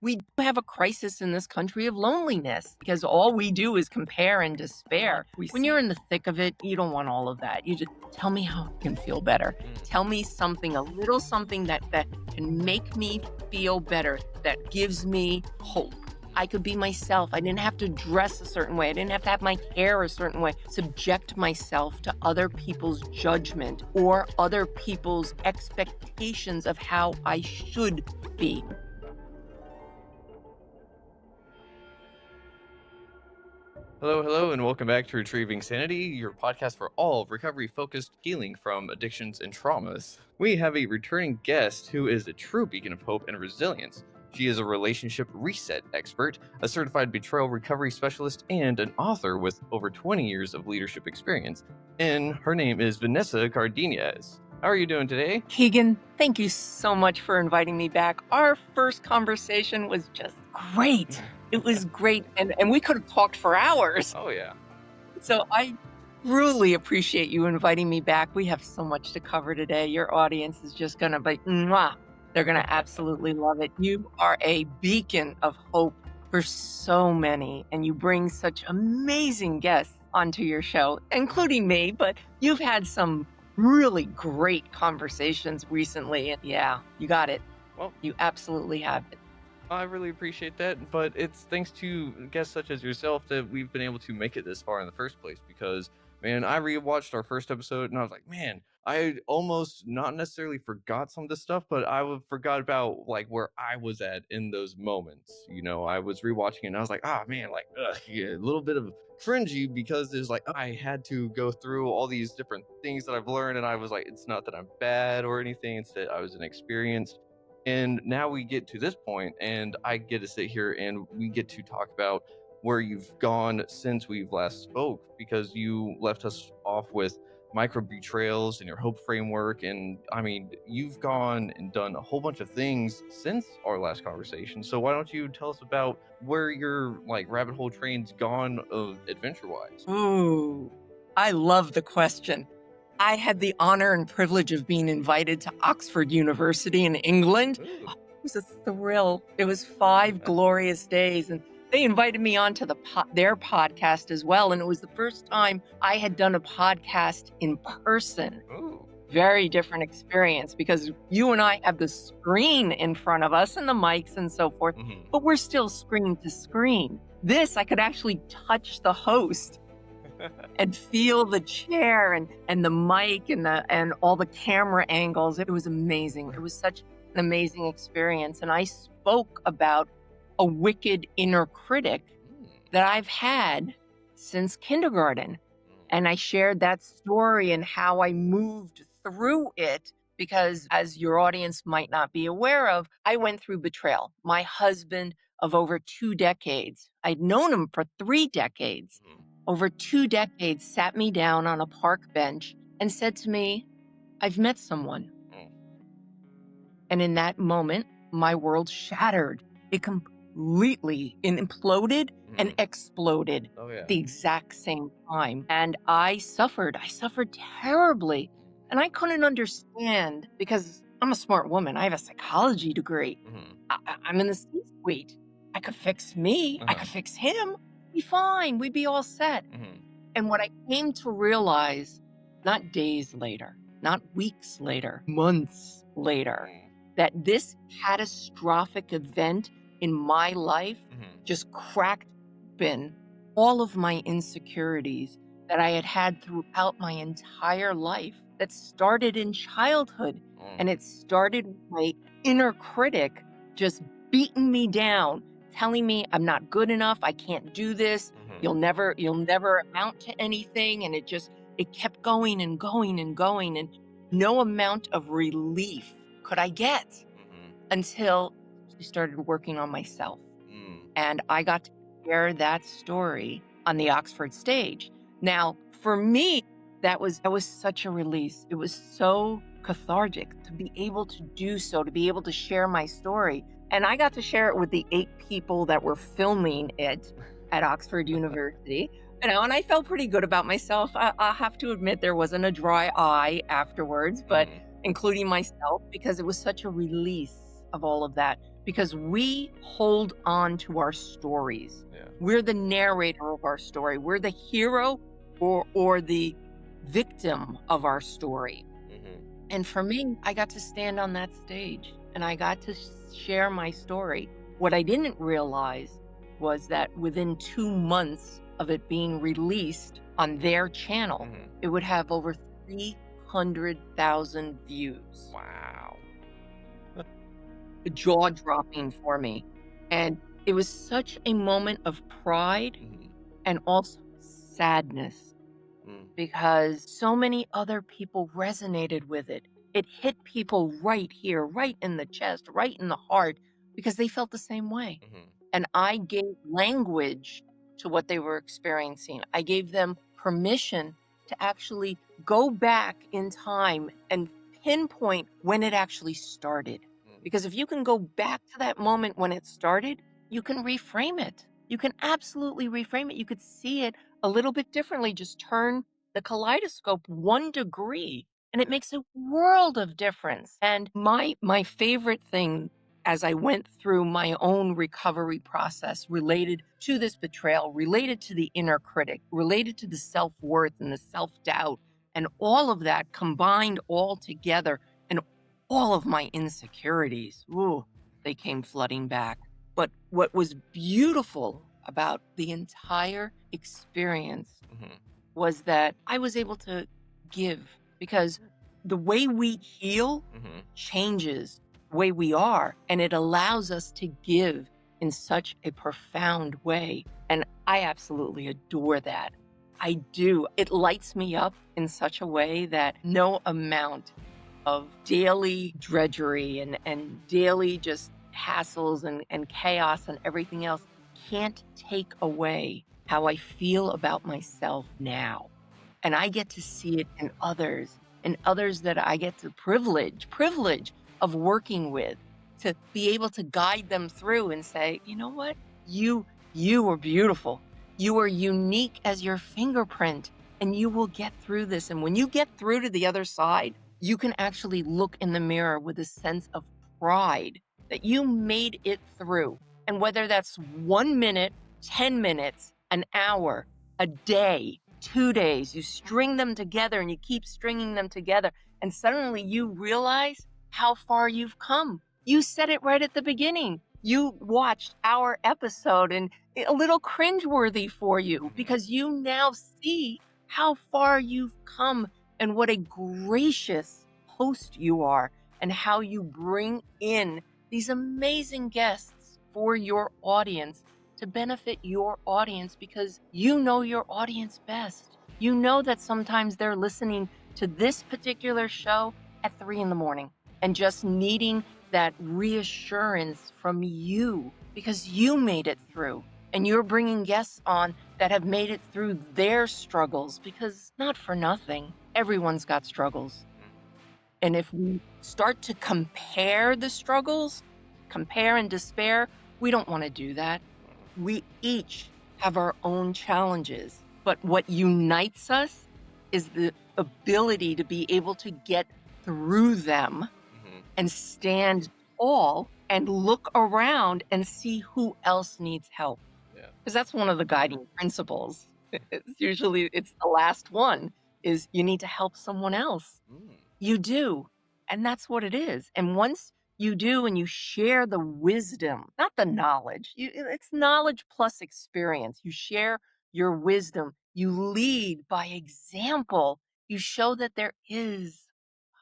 We have a crisis in this country of loneliness because all we do is compare and despair. When you're in the thick of it, you don't want all of that. You just tell me how I can feel better. Tell me something, a little something that can make me feel better, that gives me hope. I could be myself. I didn't have to dress a certain way. I didn't have to have my hair a certain way. Subject myself to other people's judgment or other people's expectations of how I should be. Hello, and welcome back to Retrieving Sanity, your podcast for all recovery-focused healing from addictions and traumas. We have a returning guest who is a true beacon of hope and resilience. She is a relationship reset expert, a certified betrayal recovery specialist, and an author with over 20 years of leadership experience. And her name is Vanessa Cardenas. How are you doing today? Keegan, thank you so much for inviting me back. Our first conversation was just great. It was great, and we could have talked for hours. Oh, yeah. So I truly appreciate you inviting me back. We have so much to cover today. Your audience is just going to be, mwah. They're going to absolutely love it. You are a beacon of hope for so many, and you bring such amazing guests onto your show, including me, but you've had some really great conversations recently. And yeah, you got it. Well, you absolutely have it. I really appreciate that, but it's thanks to guests such as yourself that we've been able to make it this far in the first place, because, man, I rewatched our first episode and I was like, man, I almost not necessarily forgot some of this stuff, but I forgot about like where I was at in those moments. You know, I was rewatching it and I was like, man, like, yeah, a little bit of cringy, because it's like I had to go through all these different things that I've learned, and I was like, it's not that I'm bad or anything, it's that I was inexperienced. And now we get to this point, and I get to sit here and we get to talk about where you've gone since we've last spoke, because you left us off with micro betrayals and your hope framework. And I mean, you've gone and done a whole bunch of things since our last conversation. So why don't you tell us about where your like rabbit hole train's gone adventure wise? Ooh, I love the question. I had the honor and privilege of being invited to Oxford University in England. Ooh. It was a thrill. It was 5 glorious days, and they invited me onto their podcast as well. And it was the first time I had done a podcast in person. Ooh. Very different experience, because you and I have the screen in front of us and the mics and so forth, but we're still screen to screen. This, I could actually touch the host and feel the chair and the mic and all the camera angles. It was amazing. It was such an amazing experience. And I spoke about a wicked inner critic that I've had since kindergarten. And I shared that story and how I moved through it, because, as your audience might not be aware of, I went through betrayal. My husband of over 2 decades, I'd known him for 3 decades, over 2 decades, sat me down on a park bench and said to me, I've met someone. And in that moment, my world shattered. It completely imploded and exploded at the exact same time. And I suffered terribly. And I couldn't understand, because I'm a smart woman. I have a psychology degree. I'm in the C-suite. I could fix me. I could fix him. Be fine. We'd be all set. And what I came to realize, not days later, not weeks later, months later, that this catastrophic event in my life just cracked open all of my insecurities that I had had throughout my entire life, that started in childhood. And it started with my inner critic just beating me down, telling me I'm not good enough, I can't do this, you'll never amount to anything. And it kept going and going and going, and no amount of relief could I get until I started working on myself. And I got to share that story on the Oxford stage. Now, for me, that was such a release. It was so cathartic to be able to do so, to be able to share my story. And I got to share it with the 8 people that were filming it at Oxford University. And I felt pretty good about myself. I'll have to admit, there wasn't a dry eye afterwards, but including myself, because it was such a release of all of that. because we hold on to our stories. Yeah. We're the narrator of our story. We're the hero or the victim of our story. And for me, I got to stand on that stage and I got to share my story. What I didn't realize was that within 2 months of it being released on their channel, it would have over 300,000 views. Wow. Jaw-dropping for me. And it was such a moment of pride and also sadness because so many other people resonated with it. It hit people right here, right in the chest, right in the heart, because they felt the same way. And I gave language to what they were experiencing. I gave them permission to actually go back in time and pinpoint when it actually started. Because if you can go back to that moment when it started, you can reframe it. You can absolutely reframe it. You could see it a little bit differently. Just turn the kaleidoscope 1 degree and it makes a world of difference. And my favorite thing as I went through my own recovery process related to this betrayal, related to the inner critic, related to the self-worth and the self-doubt, and all of that combined all together, and all of my insecurities, ooh, they came flooding back. But what was beautiful about the entire experience was that I was able to give, because the way we heal changes the way we are, and it allows us to give in such a profound way. And I absolutely adore that. I do. It lights me up in such a way that no amount of daily drudgery and daily just hassles and chaos and everything else can't take away how I feel about myself now. And I get to see it in others, and others that I get to privilege of working with, to be able to guide them through and say, you know what? You are beautiful. You are unique as your fingerprint, and you will get through this. And when you get through to the other side, you can actually look in the mirror with a sense of pride that you made it through. And whether that's 1 minute, 10 minutes, an hour, a day, 2 days, you string them together and you keep stringing them together. And suddenly you realize how far you've come. You said it right at the beginning. You watched our episode and a little cringeworthy for you because you now see how far you've come and what a gracious host you are and how you bring in these amazing guests for your audience to benefit your audience, because you know your audience best. You know that sometimes they're listening to this particular show at 3 a.m. and just needing that reassurance from you because you made it through. And you're bringing guests on that have made it through their struggles, because not for nothing, everyone's got struggles. And if we start to compare the struggles, compare and despair, we don't want to do that. We each have our own challenges, but what unites us is the ability to be able to get through them and stand tall and look around and see who else needs help. Because that's one of the guiding principles. It's the last one, is you need to help someone else. You do. And that's what it is. And once you do and you share the wisdom, not the knowledge, it's knowledge plus experience. You share your wisdom. You lead by example. You show that there is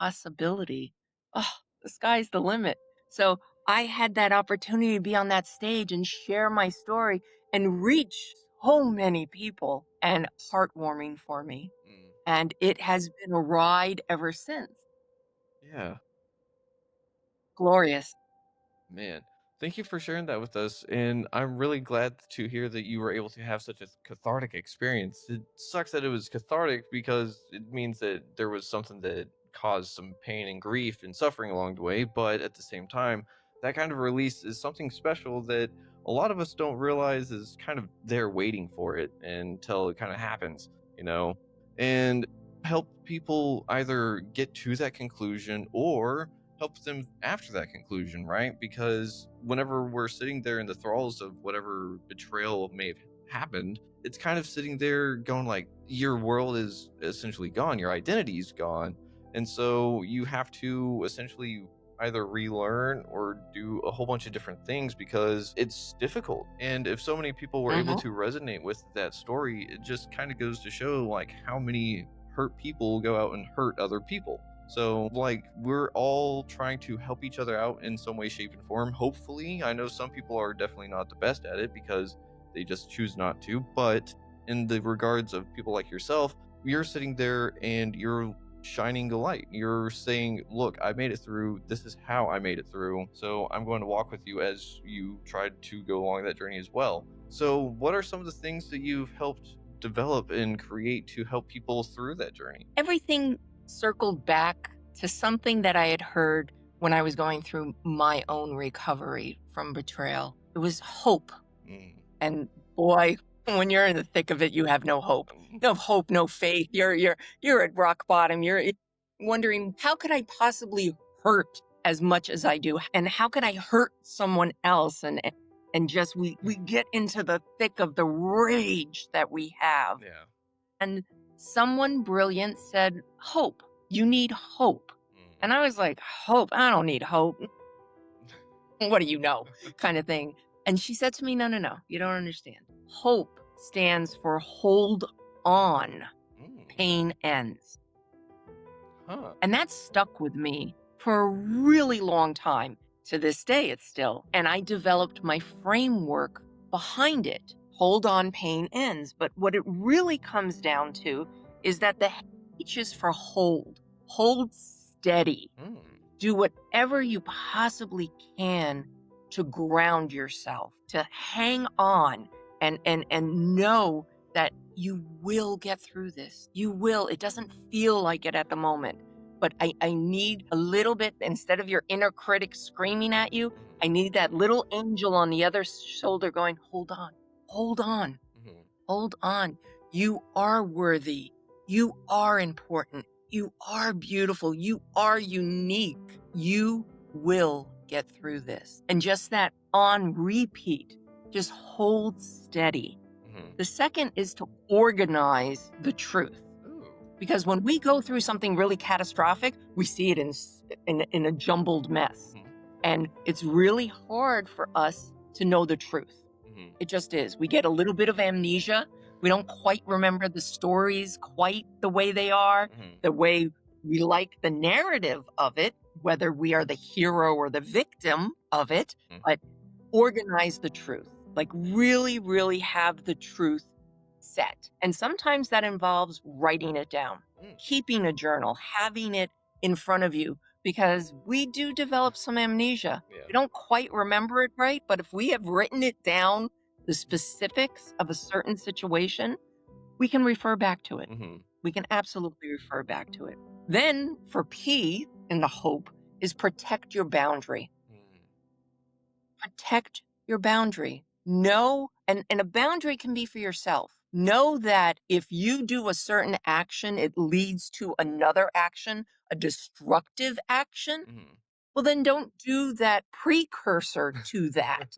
possibility. Oh, the sky's the limit. So I had that opportunity to be on that stage and share my story and reach so many people, and heartwarming for me. And it has been a ride ever since. Yeah. Glorious. Man, thank you for sharing that with us. And I'm really glad to hear that you were able to have such a cathartic experience. It sucks that it was cathartic because it means that there was something that caused some pain and grief and suffering along the way. But at the same time, that kind of release is something special that a lot of us don't realize is kind of there waiting for it until it kind of happens, you know, and help people either get to that conclusion or help them after that conclusion, right? Because whenever we're sitting there in the thralls of whatever betrayal may have happened, it's kind of sitting there going like, your world is essentially gone, your identity is gone. And so you have to essentially either relearn or do a whole bunch of different things because it's difficult. And if so many people were able Hmm. to resonate with that story, it just kind of goes to show like how many hurt people go out and hurt other people. So, like, we're all trying to help each other out in some way, shape, and form. Hopefully, I know some people are definitely not the best at it because they just choose not to. But in the regards of people like yourself, you're sitting there and you're shining a light. You're saying, look, I made it through. This is how I made it through. So I'm going to walk with you as you tried to go along that journey as well. So, what are some of the things that you've helped develop and create to help people through that journey? Everything circled back to something that I had heard when I was going through my own recovery from betrayal. It was hope. Mm. And boy, when you're in the thick of it, you have no hope. No hope, no faith. You're at rock bottom. You're wondering, how could I possibly hurt as much as I do? And how could I hurt someone else? And just we get into the thick of the rage that we have. Yeah. And someone brilliant said, hope. You need hope. And I was like, hope? I don't need hope. What do you know? Kind of thing. And she said to me, no, you don't understand. Hope stands for hold on. Mm. Pain ends. Huh. And that stuck with me for a really long time. To this day, it's still. And I developed my framework behind it. Hold on, pain ends. But what it really comes down to is that the H is for hold. Hold steady. Mm. Do whatever you possibly can to ground yourself, to hang on and know that you will get through this. You will. It doesn't feel like it at the moment. But I need a little bit, instead of your inner critic screaming at you, I need that little angel on the other shoulder going, hold on, hold on, hold on. You are worthy. You are important. You are beautiful. You are unique. You will get through this. And just that on repeat, just hold steady. The second is to organize the truth. Because when we go through something really catastrophic, we see it in a jumbled mess. And it's really hard for us to know the truth. It just is. We get a little bit of amnesia. We don't quite remember the stories quite the way they are, the way we like the narrative of it, whether we are the hero or the victim of it, but organize the truth. Like really, really have the truth set. And sometimes that involves writing it down, keeping a journal, having it in front of you, because we do develop some amnesia. Yeah. We don't quite remember it right, but if we have written it down, the specifics of a certain situation, we can refer back to it. We can absolutely refer back to it. Then for P in the hope is protect your boundary. Protect your boundary. Know, and a boundary can be for yourself. Know that if you do a certain action, it leads to another action, a destructive action. Well, then don't do that precursor to that.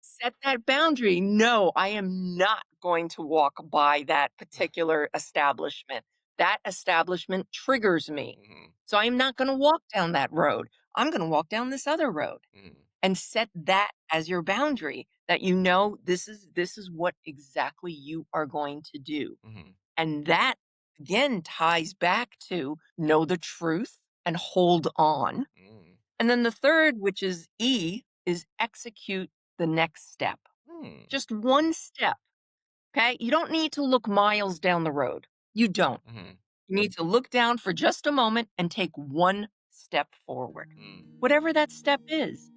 Set that boundary. No, I am not going to walk by that particular establishment. That establishment triggers me. So I'm not going to walk down that road. I'm going to walk down this other road. And set that as your boundary, that you know this is what exactly you are going to do. And that again ties back to know the truth and hold on. And then the third, which is E, is execute the next step. Just one step. Okay? You don't need to look miles down the road. You don't. You need to look down for just a moment and take one step forward. Whatever that step is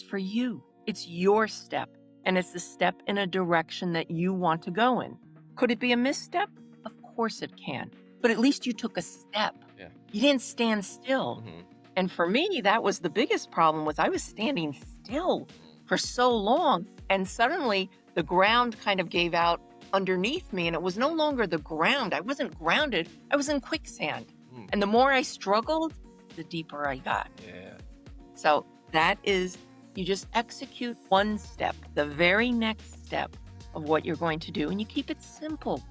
for you. It's your step. And it's the step in a direction that you want to go in. Could it be a misstep? Of course it can. But at least you took a step. Yeah. You didn't stand still. And for me, that was the biggest problem, was I was standing still for so long. And suddenly the ground kind of gave out underneath me, and it was no longer the ground. I wasn't grounded. I was in quicksand. And the more I struggled, the deeper I got. Yeah. So that is, you just execute one step, the very next step of what you're going to do, and you keep it simple.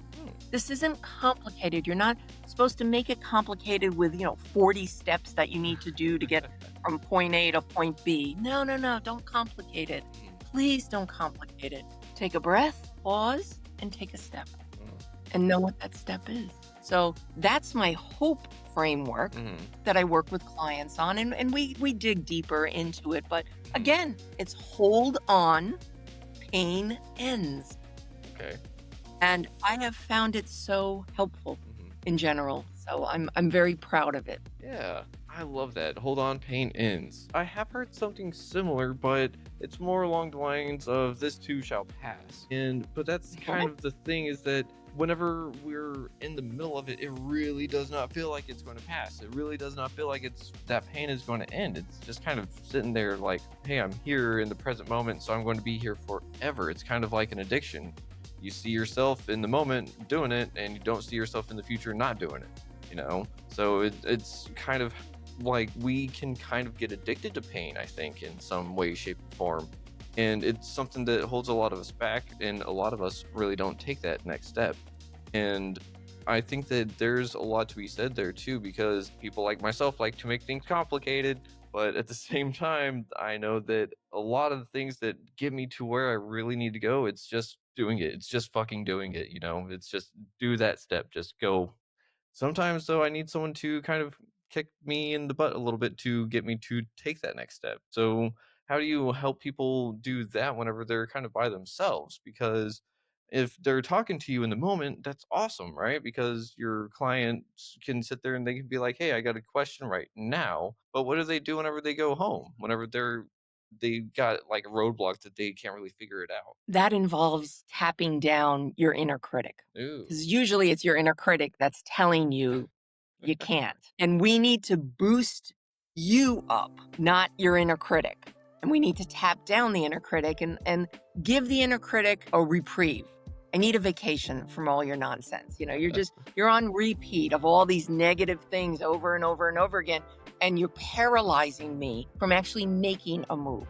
This isn't complicated. You're not supposed to make it complicated with, 40 steps that you need to do to get from point A to point B. No, no, no. Don't complicate it. Please don't complicate it. Take a breath, pause, and take a step. And know what that step is. So that's my hope framework that I work with clients on. And we dig deeper into it. But again, it's hold on, pain ends. Okay. And I have found it so helpful in general. So I'm very proud of it. Yeah, I love that. Hold on, pain ends. I have heard something similar, but it's more along the lines of this too shall pass. But that's kind of the thing, is that whenever we're in the middle of it, it really does not feel like it's going to pass. It really does not feel like that pain is going to end. It's just kind of sitting there like, hey, I'm here in the present moment, so I'm going to be here forever. It's kind of like an addiction. You see yourself in the moment doing it, and you don't see yourself in the future not doing it, So it's kind of like we can kind of get addicted to pain, I think, in some way, shape, or form. And it's something that holds a lot of us back, and a lot of us really don't take that next step. And I think that there's a lot to be said there too, because people like myself like to make things complicated. But at the same time, I know that a lot of the things that get me to where I really need to go, it's just doing it. It's just fucking doing it. It's just do that step, just go. Sometimes, though, I need someone to kind of kick me in the butt a little bit to get me to take that next step. So, how do you help people do that whenever they're kind of by themselves? Because if they're talking to you in the moment, that's awesome, right? Because your clients can sit there and they can be like, "Hey, I got a question right now." But what do they do whenever they go home? Whenever they got like a roadblock that they can't really figure it out. That involves tapping down your inner critic. Ooh. Because usually it's your inner critic that's telling you you can't. And we need to boost you up, not your inner critic. And we need to tap down the inner critic and give the inner critic a reprieve. I need a vacation from all your nonsense. You're on repeat of all these negative things over and over and over again. And you're paralyzing me from actually making a move.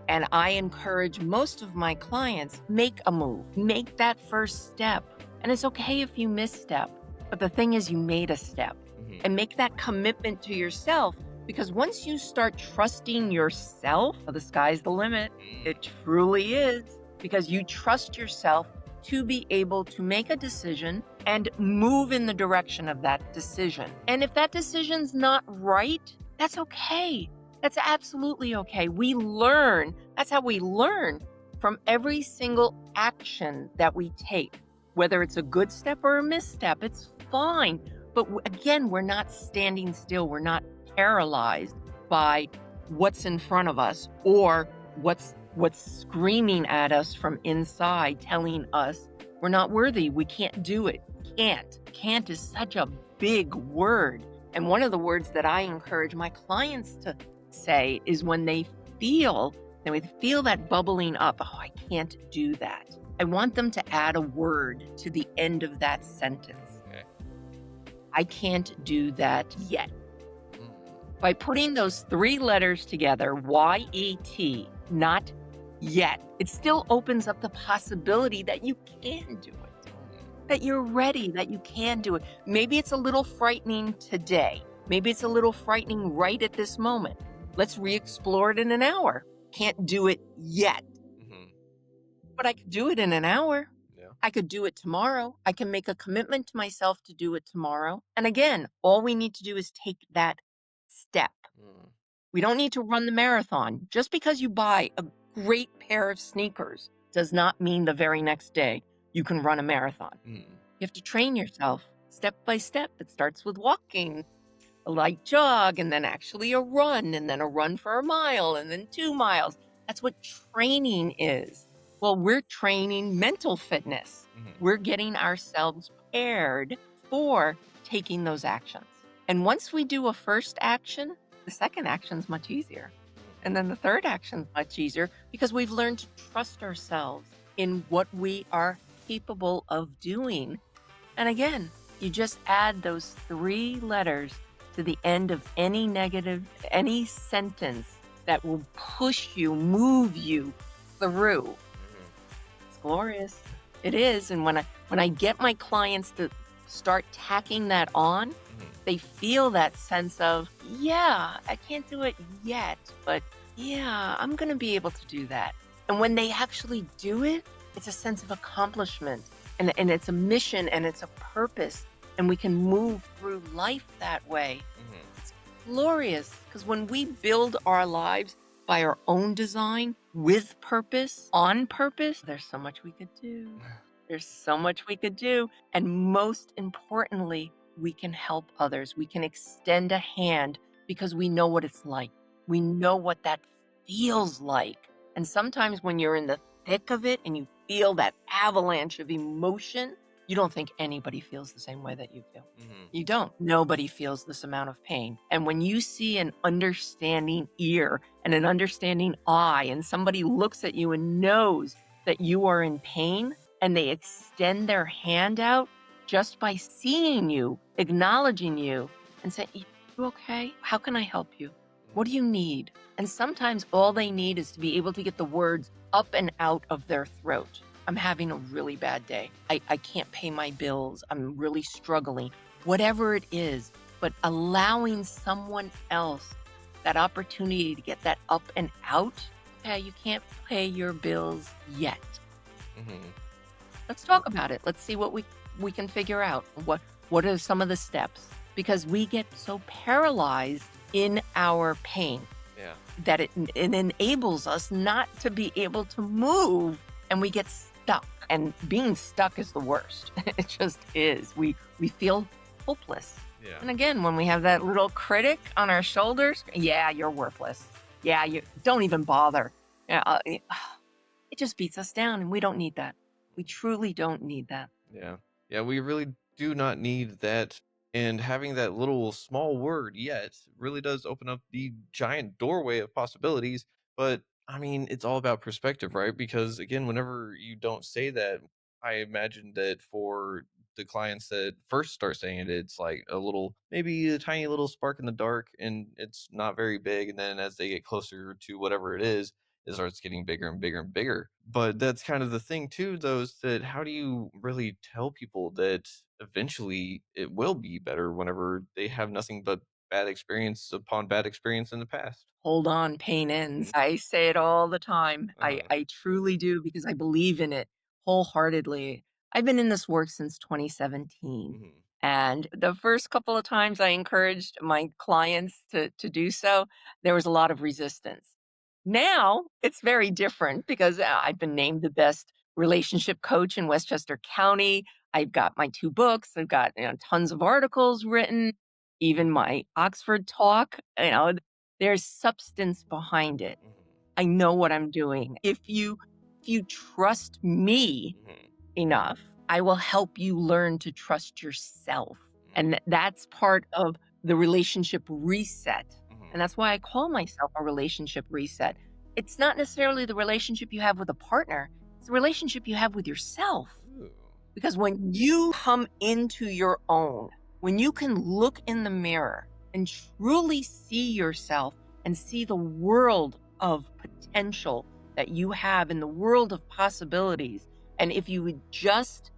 And I encourage most of my clients, make a move, make that first step. And it's okay if you misstep. But the thing is, you made a step, and make that commitment to yourself, because once you start trusting yourself, the sky's the limit. It truly is, because you trust yourself to be able to make a decision and move in the direction of that decision. And if that decision's not right, that's okay. That's absolutely okay. We learn. That's how we learn from every single action that we take. Whether it's a good step or a misstep, it's fine. But again, we're not standing still. We're not paralyzed by what's in front of us or what's screaming at us from inside, telling us we're not worthy. We can't do it. Can't. Can't is such a big word. And one of the words that I encourage my clients to say is when they feel that bubbling up, oh, I can't do that. I want them to add a word to the end of that sentence. Okay. I can't do that yet. By putting those 3 letters together, Y-E-T, not yet, it still opens up the possibility that you can do it, that you're ready, that you can do it. Maybe it's a little frightening today. Maybe it's a little frightening right at this moment. Let's re-explore it in an hour. Can't do it yet. But I could do it in an hour. Yeah. I could do it tomorrow. I can make a commitment to myself to do it tomorrow. And again, all we need to do is take that step. We don't need to run the marathon. Just because you buy a great pair of sneakers does not mean the very next day you can run a marathon. You have to train yourself step by step. It starts with walking, a light jog, and then actually a run, and then a run for a mile, and then 2 miles. That's what training is. Well, we're training mental fitness. We're getting ourselves prepared for taking those actions. And once we do a first action, the second action is much easier. And then the third action is much easier because we've learned to trust ourselves in what we are capable of doing. And again, you just add those 3 letters to the end of any negative, any sentence that will push you, move you through. It's glorious. It is. And when I get my clients to start tacking that on, they feel that sense of, yeah, I can't do it yet, but yeah, I'm going to be able to do that. And when they actually do it, it's a sense of accomplishment, and it's a mission, and it's a purpose, and we can move through life that way. It's glorious, because when we build our lives by our own design, with purpose, on purpose, there's so much we could do. There's so much we could do. And most importantly, we can help others. We can extend a hand because we know what it's like. We know what that feels like. And sometimes when you're in the thick of it and you feel that avalanche of emotion, you don't think anybody feels the same way that you feel. You don't. Nobody feels this amount of pain. And when you see an understanding ear and an understanding eye, and somebody looks at you and knows that you are in pain, and they extend their hand out just by seeing you, acknowledging you, and say, "You okay? How can I help you? What do you need?" And sometimes all they need is to be able to get the words up and out of their throat. I'm having a really bad day. I can't pay my bills. I'm really struggling. Whatever it is, but allowing someone else that opportunity to get that up and out. Yeah, you can't pay your bills yet. Let's talk about it. Let's see what we can figure out. What are some of the steps? Because we get so paralyzed in our pain that it enables us not to be able to move, and we get stuck. And being stuck is the worst. It just is. We feel hopeless. And again, when we have that little critic on our shoulders, yeah, you're worthless. Yeah, you don't even bother. Yeah, it just beats us down, and we don't need that. We truly don't need that. Yeah, we really do not need that. And having that little small word yet really does open up the giant doorway of possibilities. But I mean, it's all about perspective, right? Because again, whenever you don't say that, I imagine that for the clients that first start saying it, it's like a little, maybe a tiny little spark in the dark, and it's not very big. And then as they get closer to whatever it is, it starts getting bigger and bigger and bigger. But that's kind of the thing too, though, is that how do you really tell people that eventually it will be better whenever they have nothing but bad experience upon bad experience in the past? Hold on, pain ends. I say it all the time. I truly do, because I believe in it wholeheartedly. I've been in this work since 2017. And the first couple of times I encouraged my clients to do so, there was a lot of resistance. Now it's very different, because I've been named the best relationship coach in Westchester County. I've got my 2 books. I've got tons of articles written, even my Oxford talk. There's substance behind it. I know what I'm doing. If you trust me enough, I will help you learn to trust yourself. And that's part of the relationship reset. And that's why I call myself a relationship reset. It's not necessarily the relationship you have with a partner, it's the relationship you have with yourself. Because when you come into your own, when you can look in the mirror and truly see yourself and see the world of potential that you have in the world of possibilities, and if you would just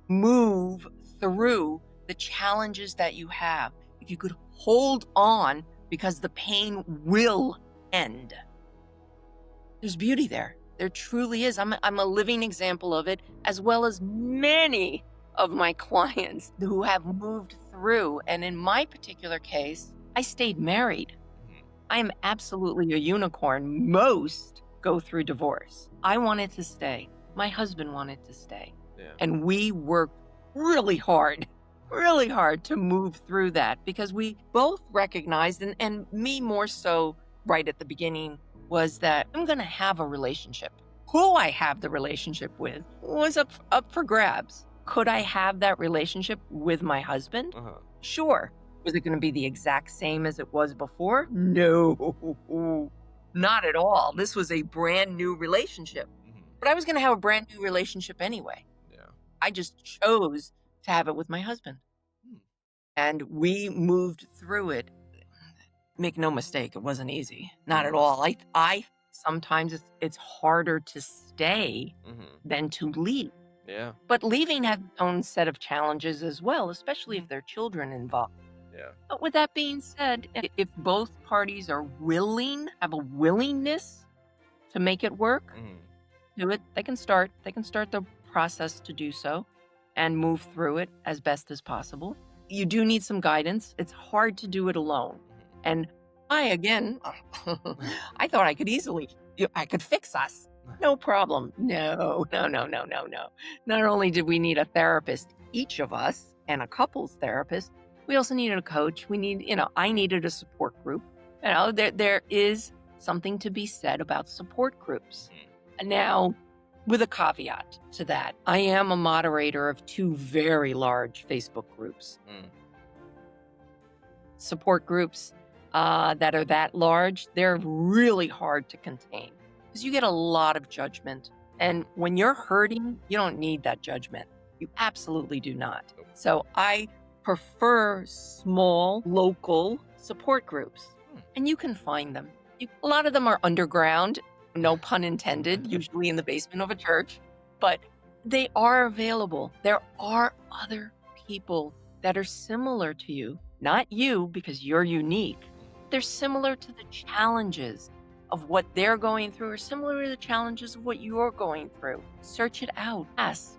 move through the challenges that you have, if you could hold on, because the pain will end. There's beauty there. There truly is. I'm a living example of it, as well as many of my clients who have moved through. And in my particular case, I stayed married. I am absolutely a unicorn. Most go through divorce. I wanted to stay. My husband wanted to stay. And we worked really hard to move through that, because we both recognized, and me more so right at the beginning, was that I'm going to have a relationship. Who I have the relationship with was up for grabs. Could I have that relationship with my husband? Sure. Was it going to be the exact same as it was before? No, not at all. This was a brand new relationship. But I was going to have a brand new relationship anyway. I just chose to have it with my husband. And we moved through it. Make no mistake, it wasn't easy. Not at Mm. all. I sometimes it's harder to stay Mhm. than to leave. Yeah. But leaving has its own set of challenges as well, especially if Mhm. there are children involved. Yeah. But with that being said, if both parties are willing, have a willingness to make it work, Mhm. do it, they can start the process to do so and move through it as best as possible. You do need some guidance. It's hard to do it alone. And I again, I thought I could fix us. No problem. No, no, no, no, no, no. Not only did we need a therapist, each of us, and a couples therapist, we also needed a coach. I needed a support group. There is something to be said about support groups. Now, with a caveat to that, I am a moderator of 2 very large Facebook groups. Mm. Support groups that are that large, they're really hard to contain because you get a lot of judgment. And when you're hurting, you don't need that judgment. You absolutely do not. Nope. So I prefer small, local support groups, and you can find them. A lot of them are underground, no pun intended, usually in the basement of a church, but they are available. There are other people that are similar to you, not you because you're unique. They're similar to the challenges of what they're going through or similar to the challenges of what you're going through. Search it out. Ask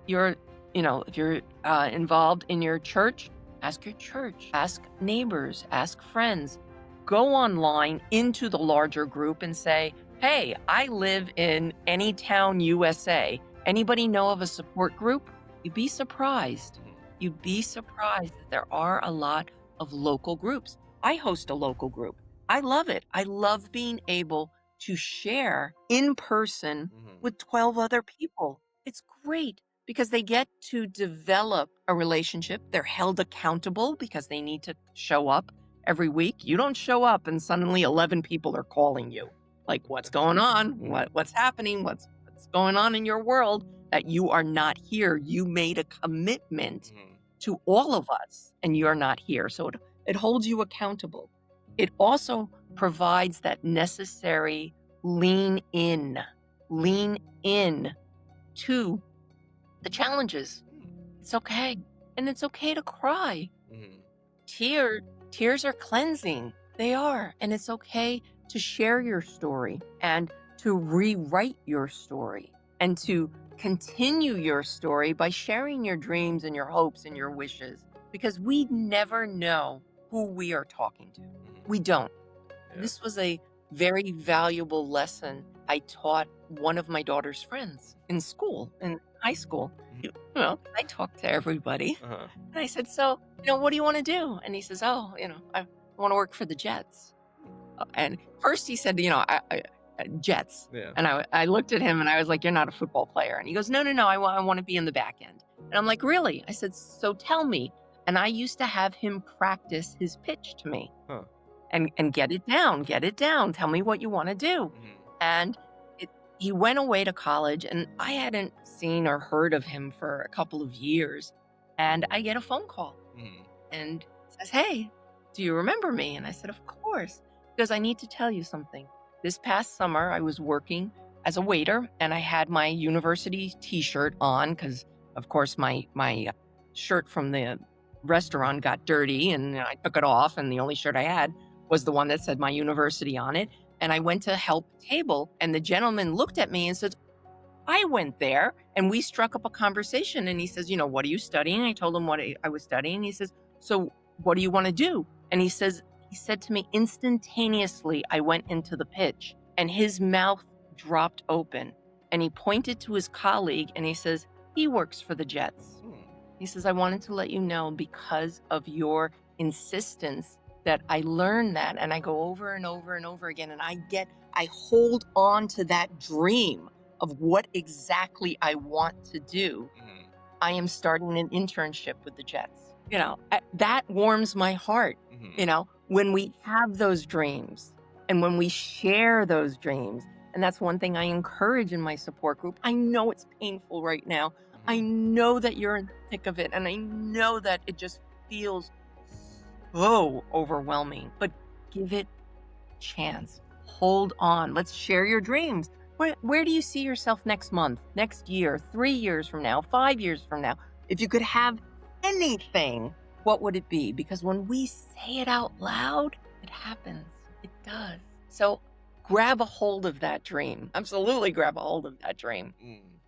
your, if you're involved in your church, ask your church, ask neighbors, ask friends. Go online into the larger group and say, hey, I live in any town, USA. Anybody know of a support group? You'd be surprised. You'd be surprised that there are a lot of local groups. I host a local group. I love it. I love being able to share in person with 12 other people. It's great because they get to develop a relationship. They're held accountable because they need to show up every week. You don't show up and suddenly 11 people are calling you. Like, what's going on? What's happening? What's going on in your world that you are not here? You made a commitment to all of us and you're not here. So it holds you accountable. It also provides that necessary lean in to the challenges. It's okay. And it's okay to cry. Tears are cleansing. They are. And it's okay to share your story and to rewrite your story and to continue your story by sharing your dreams and your hopes and your wishes, because we never know who we are talking to. We don't. Yeah. This was a very valuable lesson I taught one of my daughter's friends in school, in high school. I talked to everybody. And I said, so, what do you want to do? And he says, oh, I want to work for the Jets. And first he said, Jets. Yeah. And I looked at him and I was like, you're not a football player. And he goes, no, I want to be in the back end. And I'm like, really? I said, so tell me. And I used to have him practice his pitch to me. And get it down. Tell me what you want to do. And he went away to college and I hadn't seen or heard of him for a couple of years. And I get a phone call and says, hey, do you remember me? And I said, of course. Because I need to tell you something. This past summer, I was working as a waiter and I had my university t-shirt on because, of course, my shirt from the restaurant got dirty and I took it off. And the only shirt I had was the one that said my university on it. And I went to help table and the gentleman looked at me and said, I went there and we struck up a conversation. And he says, what are you studying? I told him what I was studying. He says, so what do you want to do? And he said to me instantaneously, I went into the pitch and his mouth dropped open and he pointed to his colleague and he says, he works for the Jets. He says, I wanted to let you know because of your insistence that I learned that and I go over and over and over again and I hold on to that dream of what exactly I want to do. I am starting an internship with the Jets. That warms my heart. When we have those dreams and when we share those dreams. And that's one thing I encourage in my support group. I know it's painful right now. I know that you're in the thick of it and I know that it just feels so overwhelming, but give it a chance. Hold on. Let's share your dreams. Where do you see yourself next month, next year, 3 years from now, 5 years from now? If you could have anything, what would it be? Because when we say it out loud, it happens. It does. So grab a hold of that dream. Absolutely grab a hold of that dream.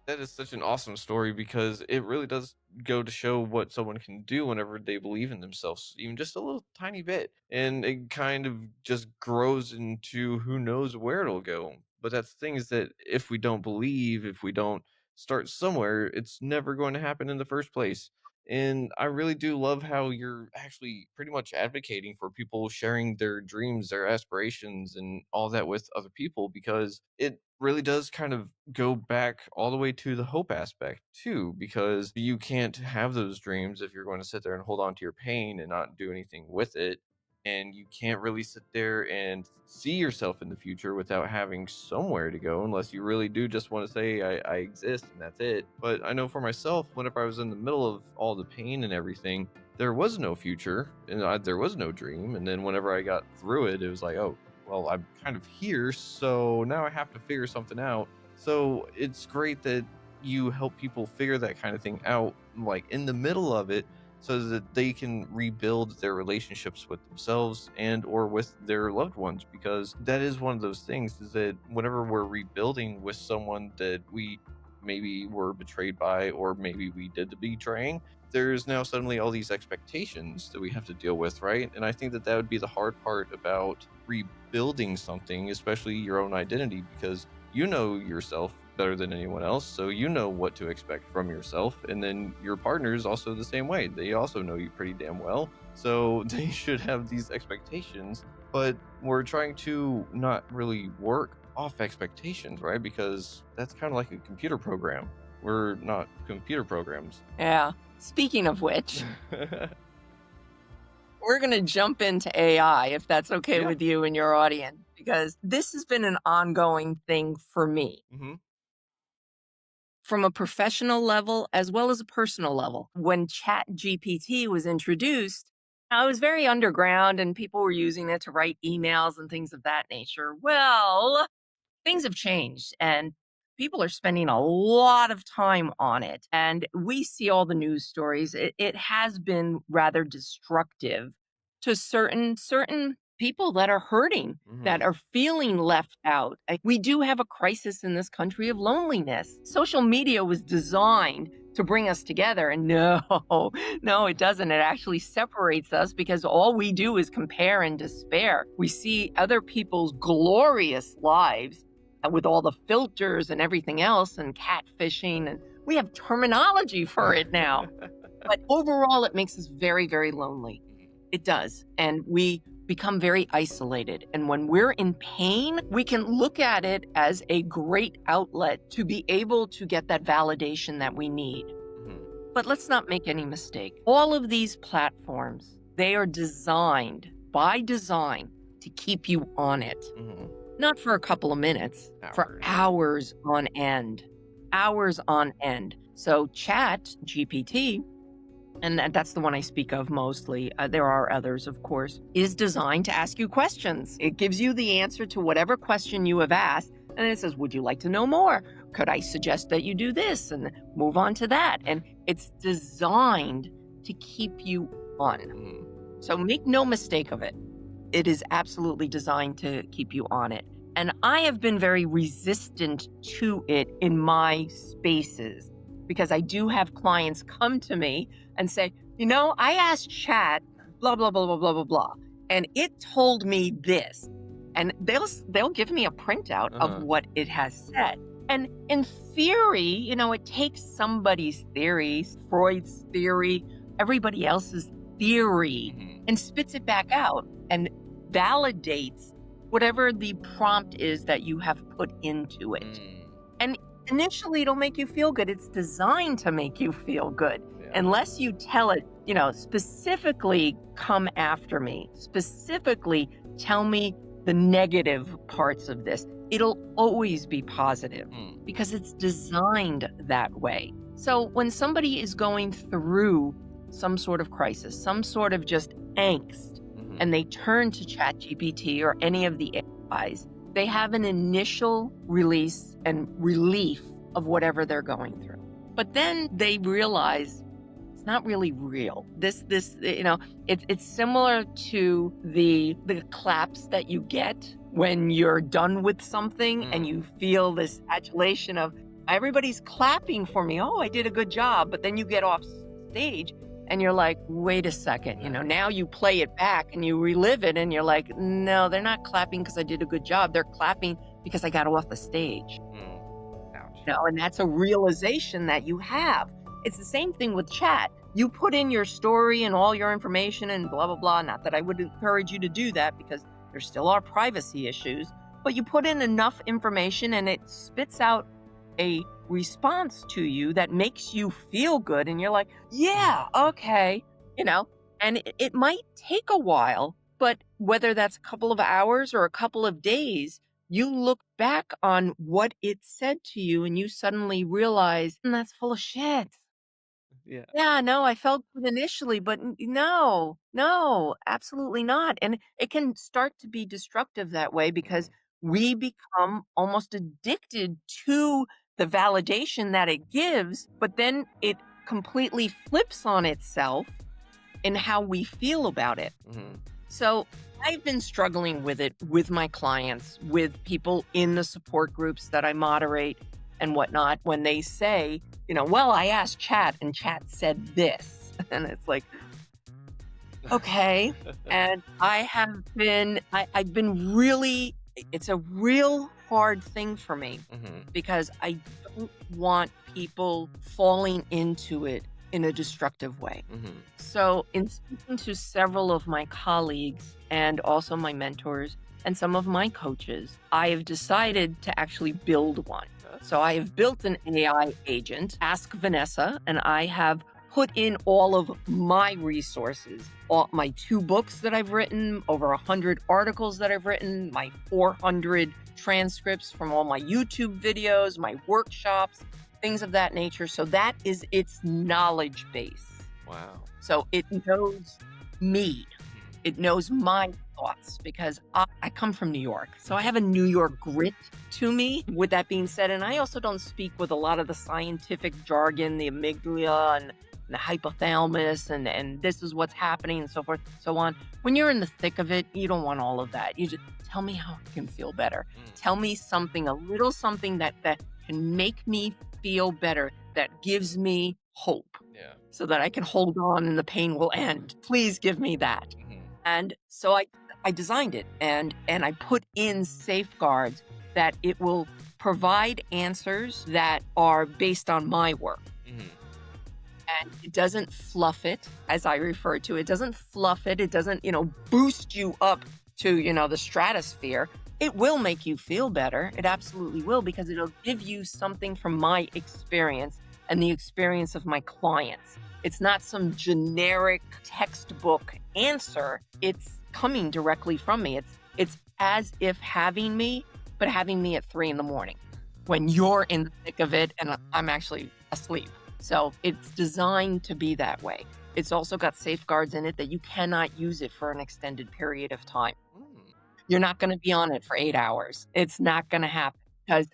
That is such an awesome story because it really does go to show what someone can do whenever they believe in themselves, even just a little tiny bit. And it kind of just grows into who knows where it'll go. But that's the thing is that if we don't believe, if we don't start somewhere, it's never going to happen in the first place. And I really do love how you're actually pretty much advocating for people sharing their dreams, their aspirations, and all that with other people because it really does kind of go back all the way to the hope aspect too, because you can't have those dreams if you're going to sit there and hold on to your pain and not do anything with it. And you can't really sit there and see yourself in the future without having somewhere to go, unless you really do just want to say, I exist and that's it. But I know for myself, whenever I was in the middle of all the pain and everything, there was no future and there was no dream. And then whenever I got through it, it was like, oh, well, I'm kind of here, so now I have to figure something out. So it's great that you help people figure that kind of thing out, like in the middle of it, so that they can rebuild their relationships with themselves and or with their loved ones, because that is one of those things is that whenever we're rebuilding with someone that we maybe were betrayed by or maybe we did the betraying, there's now suddenly all these expectations that we have to deal with, right? And I think that that would be the hard part about rebuilding something, especially your own identity, because you know yourself better than anyone else, so you know what to expect from yourself, and then your partner is also the same way. They also know you pretty damn well, so they should have these expectations, but we're trying to not really work off expectations, right? Because that's kind of like a computer program. We're not computer programs. Yeah. Speaking of which, we're going to jump into AI, if that's okay Yeah. with you and your audience, because this has been an ongoing thing for me from a professional level as well as a personal level. When Chat GPT was introduced, I was very underground and people were using it to write emails and things of that nature. Well, things have changed and people are spending a lot of time on it. And we see all the news stories. It has been rather destructive to certain people that are hurting, that are feeling left out. We do have a crisis in this country of loneliness. Social media was designed to bring us together. And no, no, it doesn't. It actually separates us because all we do is compare and despair. We see other people's glorious lives with all the filters and everything else and catfishing. And we have terminology for it now. But overall, it makes us very, very lonely. It does. And we become very isolated. And when we're in pain, we can look at it as a great outlet to be able to get that validation that we need. But let's not make any mistake. All of these platforms, they are designed by design to keep you on it. Not for a couple of minutes, for hours on end. Hours on end. So Chat GPT, and that's the one I speak of mostly, there are others, of course, is designed to ask you questions. It gives you the answer to whatever question you have asked, and it says, would you like to know more? Could I suggest that you do this? And move on to that. And it's designed to keep you on. So make no mistake of it. It is absolutely designed to keep you on it. And I have been very resistant to it in my spaces because I do have clients come to me and say, you know, I asked Chat, blah, blah, blah, blah, blah, blah, blah, and it told me this. And they'll give me a printout of what it has said. And in theory, you know, it takes somebody's theories, Freud's theory, everybody else's theory, and spits it back out and validates whatever the prompt is that you have put into it. And initially it'll make you feel good. It's designed to make you feel good. Unless you tell it, you know, specifically come after me, specifically tell me the negative parts of this. It'll always be positive because it's designed that way. So when somebody is going through some sort of crisis, some sort of just angst, and they turn to ChatGPT or any of the AIs, they have an initial release and relief of whatever they're going through. But then they realize it's not really real. This, it's similar to the claps that you get when you're done with something and you feel this adulation of everybody's clapping for me. Oh, I did a good job. But then you get off stage and you're like, wait a second, now you play it back and you relive it and you're like, no, they're not clapping because I did a good job. They're clapping because I got off the stage. Ouch. And that's a realization that you have. It's the same thing with chat. You put in your story and all your information and blah, blah, blah. Not that I would encourage you to do that because there still are privacy issues, but you put in enough information and it spits out a response to you that makes you feel good. And you're like, yeah, okay, and it might take a while, but whether that's a couple of hours or a couple of days, you look back on what it said to you and you suddenly realize, that's full of shit. Yeah, no, I felt good initially, but no, absolutely not. And it can start to be destructive that way because we become almost addicted to the validation that it gives, but then it completely flips on itself in how we feel about it. So I've been struggling with it with my clients, with people in the support groups that I moderate and whatnot, when they say, well, I asked chat and chat said this. And it's like, okay. And I've been really, it's a real hard thing for me because I don't want people falling into it in a destructive way. So in speaking to several of my colleagues and also my mentors and some of my coaches, I have decided to actually build one. So I have built an AI agent, Ask Vanessa, and I have put in all of my resources, all my 2 books that I've written, over 100 articles that I've written, my 400 transcripts from all my YouTube videos, my workshops, things of that nature. So that is its knowledge base. Wow. So it knows me. It knows my thoughts because I come from New York. So I have a New York grit to me, with that being said. And I also don't speak with a lot of the scientific jargon, the amygdala and the hypothalamus, and this is what's happening and so forth, so on. When you're in the thick of it, you don't want all of that. You just tell me how I can feel better. Tell me something, a little something that can make me feel better, that gives me hope. So that I can hold on and the pain will end. Please give me that. And so I designed it and I put in safeguards that it will provide answers that are based on my work. And it doesn't fluff it, as I refer to it. It doesn't fluff it. It doesn't, boost you up to, the stratosphere. It will make you feel better. It absolutely will, because it'll give you something from my experience and the experience of my clients. It's not some generic textbook answer. It's coming directly from me. It's as if having me, but having me at 3 a.m. when you're in the thick of it and I'm actually asleep. So it's designed to be that way. It's also got safeguards in it that you cannot use it for an extended period of time. You're not going to be on it for 8 hours. It's not going to happen because,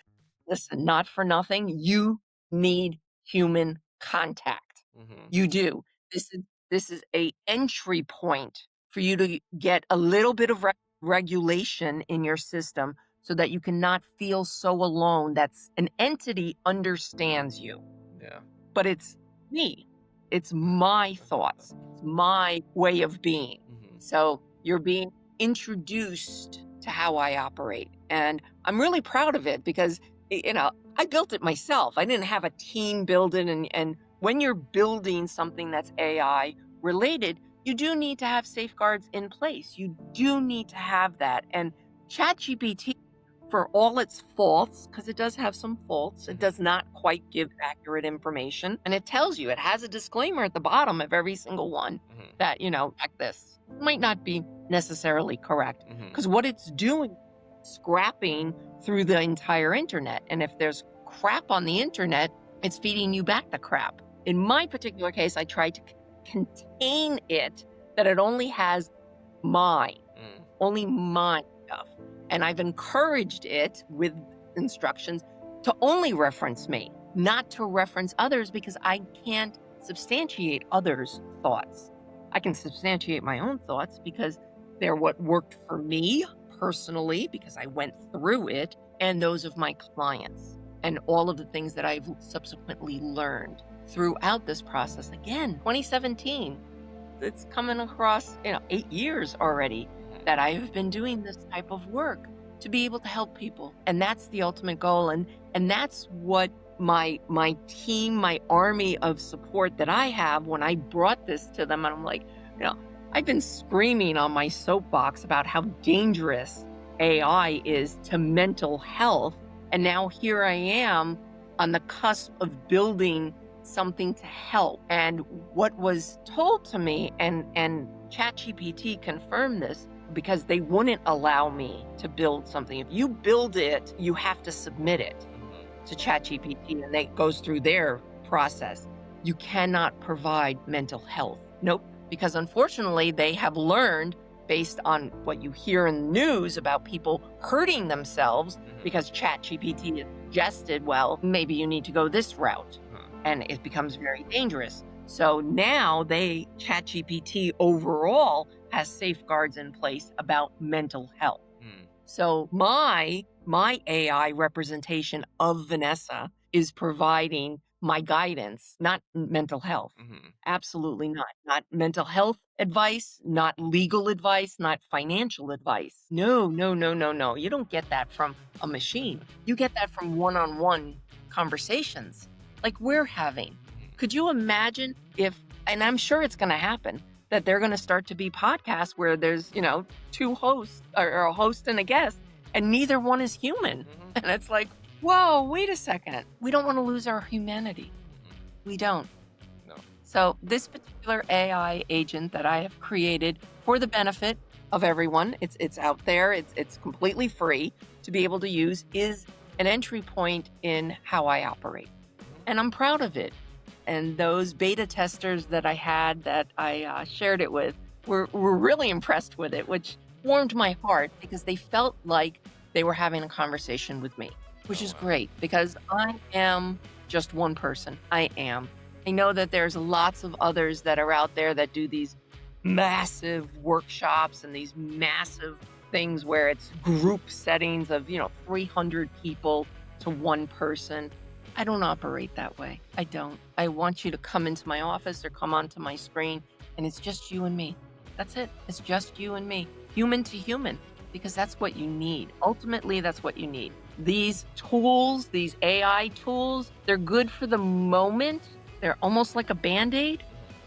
listen, not for nothing, you need human contact. You do. This is a entry point for you to get a little bit of regulation in your system so that you cannot feel so alone that an entity understands you. But it's me. It's my thoughts. It's my way of being. So you're being introduced to how I operate. And I'm really proud of it because, I built it myself. I didn't have a team build it. And when you're building something that's AI related, you do need to have safeguards in place. You do need to have that. And ChatGPT, for all its faults, because it does have some faults, it does not quite give accurate information. And it tells you, it has a disclaimer at the bottom of every single one that, like this might not be necessarily correct. Because what it's doing, scrapping through the entire internet. And if there's crap on the internet, it's feeding you back the crap. In my particular case, I tried to contain it, that it only has only my stuff. And I've encouraged it with instructions to only reference me, not to reference others, because I can't substantiate others' thoughts. I can substantiate my own thoughts because they're what worked for me personally, because I went through it, and those of my clients, and all of the things that I've subsequently learned throughout this process. Again, 2017, it's coming across 8 years already that I have been doing this type of work to be able to help people. And that's the ultimate goal. And that's what my team, my army of support that I have, when I brought this to them, and I'm like, I've been screaming on my soapbox about how dangerous AI is to mental health. And now here I am on the cusp of building something to help. And what was told to me, and ChatGPT confirmed this, because they wouldn't allow me to build something. If you build it, you have to submit it to ChatGPT, and it goes through their process. You cannot provide mental health. Nope. Because unfortunately, they have learned, based on what you hear in the news about people hurting themselves because ChatGPT suggested, well, maybe you need to go this route. And it becomes very dangerous. So now ChatGPT overall has safeguards in place about mental health. So my AI representation of Vanessa is providing my guidance, not mental health. Absolutely not. Not mental health advice, not legal advice, not financial advice. No. You don't get that from a machine. You get that from one-on-one conversations like we're having. Could you imagine if, and I'm sure it's going to happen, that they're going to start to be podcasts where there's, two hosts, or a host and a guest, and neither one is human. And it's like, whoa, wait a second. We don't want to lose our humanity. We don't. No. So this particular AI agent that I have created for the benefit of everyone, it's out there, it's completely free to be able to use, is an entry point in how I operate. And I'm proud of it. And those beta testers that I had, that I shared it with, were really impressed with it, which warmed my heart, because they felt like they were having a conversation with me, which is great, because I am just one person. I know that there's lots of others that are out there that do these massive workshops and these massive things where it's group settings of, 300 people to one person. I don't operate that way. I don't. I want you to come into my office or come onto my screen, and it's just you and me. That's it. It's just you and me, human to human, because that's what you need. Ultimately, that's what you need. These tools, these AI tools, they're good for the moment. They're almost like a Band-Aid,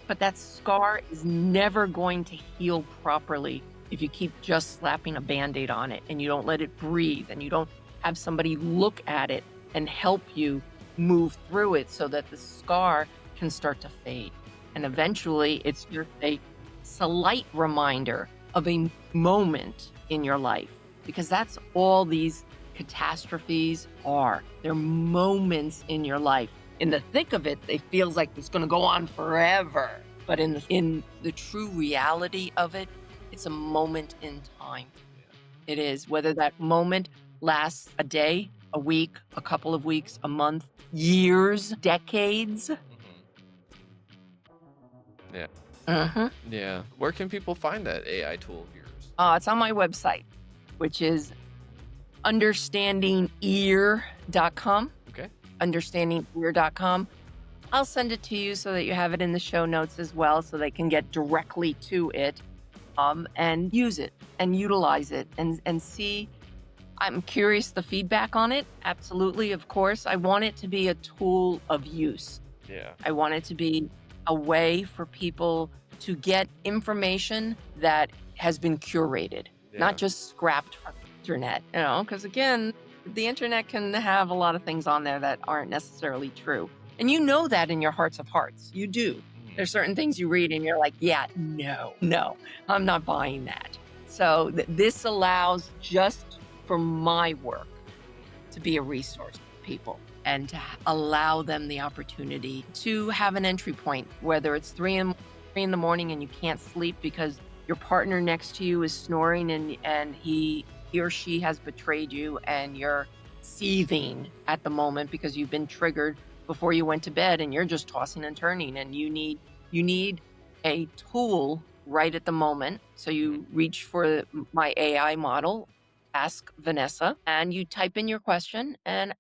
but that scar is never going to heal properly if you keep just slapping a Band-Aid on it and you don't let it breathe, and you don't have somebody look at it and help you move through it so that the scar can start to fade. And eventually it's just a slight reminder of a moment in your life, because that's all these catastrophes are. They're moments in your life. In the thick of it, it feels like it's going to go on forever. But in the true reality of it, it's a moment in time. It is, whether that moment lasts a day, a week, a couple of weeks, a month, years, decades. Yeah. Mm-hmm. Yeah. Where can people find that AI tool of yours? It's on my website, which is understandingear.com. Okay. Understandingear.com. I'll send it to you so that you have it in the show notes as well, so they can get directly to it, and use it and utilize it and see. I'm curious the feedback on it. Absolutely, of course. I want it to be a tool of use. Yeah. I want it to be a way for people to get information that has been curated, not just scrapped from the internet, because again, the internet can have a lot of things on there that aren't necessarily true. And you know that in your hearts of hearts. You do. There's certain things you read and you're like, yeah, no, I'm not buying that. So this allows just for my work to be a resource for people, and to allow them the opportunity to have an entry point, whether it's 3 in the morning and you can't sleep because your partner next to you is snoring and he or she has betrayed you and you're seething at the moment because you've been triggered before you went to bed and you're just tossing and turning and you need a tool right at the moment. So you reach for my AI model, ask Vanessa, and you type in your question and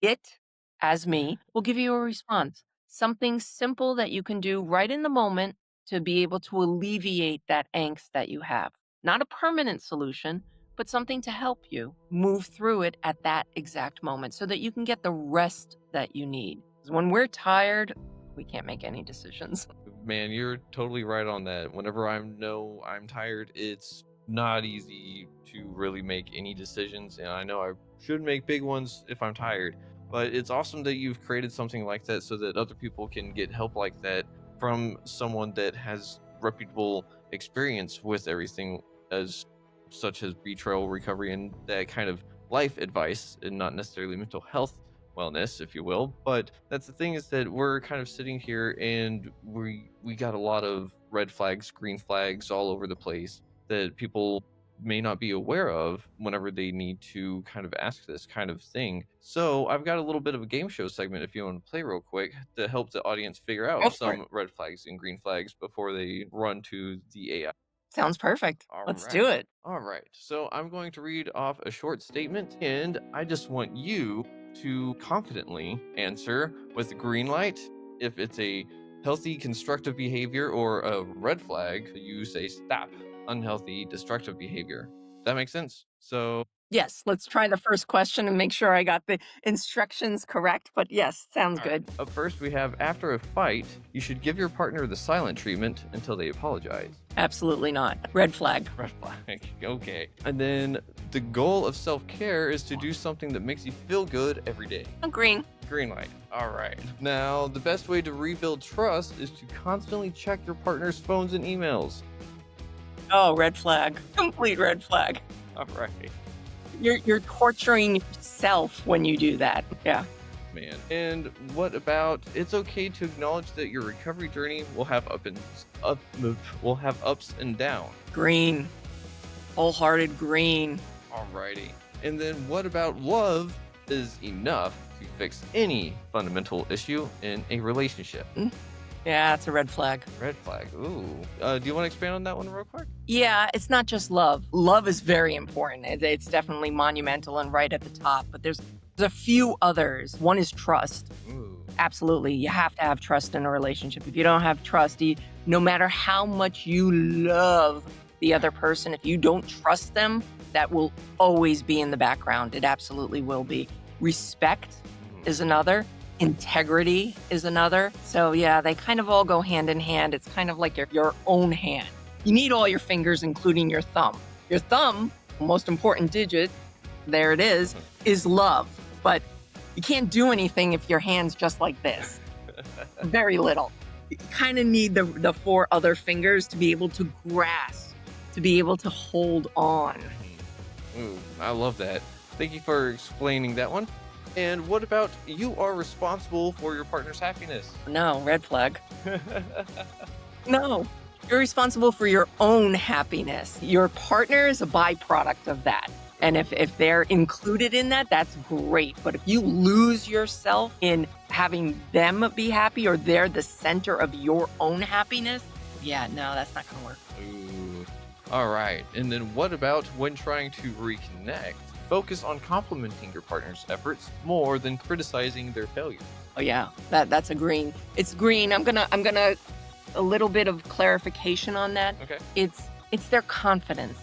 it as me will give you a response. Something simple that you can do right in the moment to be able to alleviate that angst that you have. Not a permanent solution, but something to help you move through it at that exact moment so that you can get the rest that you need. 'Cause when we're tired, we can't make any decisions. Man, you're totally right on that. Whenever I'm tired, it's not easy to really make any decisions. And I know I should make big ones if I'm tired, but it's awesome that you've created something like that so that other people can get help like that from someone that has reputable experience with everything, as such as betrayal recovery and that kind of life advice, and not necessarily mental health wellness, if you will. But that's the thing, is that we're kind of sitting here and we got a lot of red flags, green flags all over the place that people may not be aware of whenever they need to kind of ask this kind of thing. So I've got a little bit of a game show segment if you want to play real quick to help the audience figure Go out for it. some red flags and green flags before they run to the AI. Sounds perfect. All Let's right. do it. All right. So I'm going to read off a short statement, and I just want you to confidently answer with a green light if it's a healthy, constructive behavior, or a red flag. You say stop unhealthy, destructive behavior. That makes sense. So, Yes, let's try the first question and make sure I got the instructions correct. But yes, sounds all right. good. Up first, we have after a fight, you should give your partner the silent treatment until they apologize. Absolutely not. Red flag. Red flag. Okay. And then the goal of self care is to do something that makes you feel good every day. Green. Green light. All right. Now, the best way to rebuild trust is to constantly check your partner's phones and emails. Oh, red flag. Complete red flag. All right. You're torturing yourself when you do that. Yeah. Man. And what about it's okay to acknowledge that your recovery journey will have ups and downs. Green. Wholehearted green. Alrighty. And then what about love is enough to fix any fundamental issue in a relationship? Yeah, it's a red flag. Red flag. Ooh. Do you want to expand on that one real quick? Yeah, it's not just love. Love is very important. It's definitely monumental and right at the top, but there's a few others. One is trust. Ooh. Absolutely. You have to have trust in a relationship. If you don't have trust, no matter how much you love the other person, if you don't trust them, that will always be in the background. It absolutely will be. Respect is another. Integrity is another. So yeah, they kind of all go hand in hand. It's kind of like your own hand. You need all your fingers, including your thumb. Your thumb, the most important digit, there it is love. But you can't do anything if your hand's just like this. Very little. You kind of need the four other fingers to be able to grasp, to be able to hold on. Ooh, I love that. Thank you for explaining that one. And what about you are responsible for your partner's happiness? No, red flag. No, you're responsible for your own happiness. Your partner is a byproduct of that. And if they're included in that, that's great. But if you lose yourself in having them be happy or they're the center of your own happiness, yeah, no, that's not going to work. Ooh. All right. And then what about when trying to reconnect? Focus on complimenting your partner's efforts more than criticizing their failures. Oh yeah, that's a green. It's green. I'm gonna a little bit of clarification on that. Okay. It's their confidence,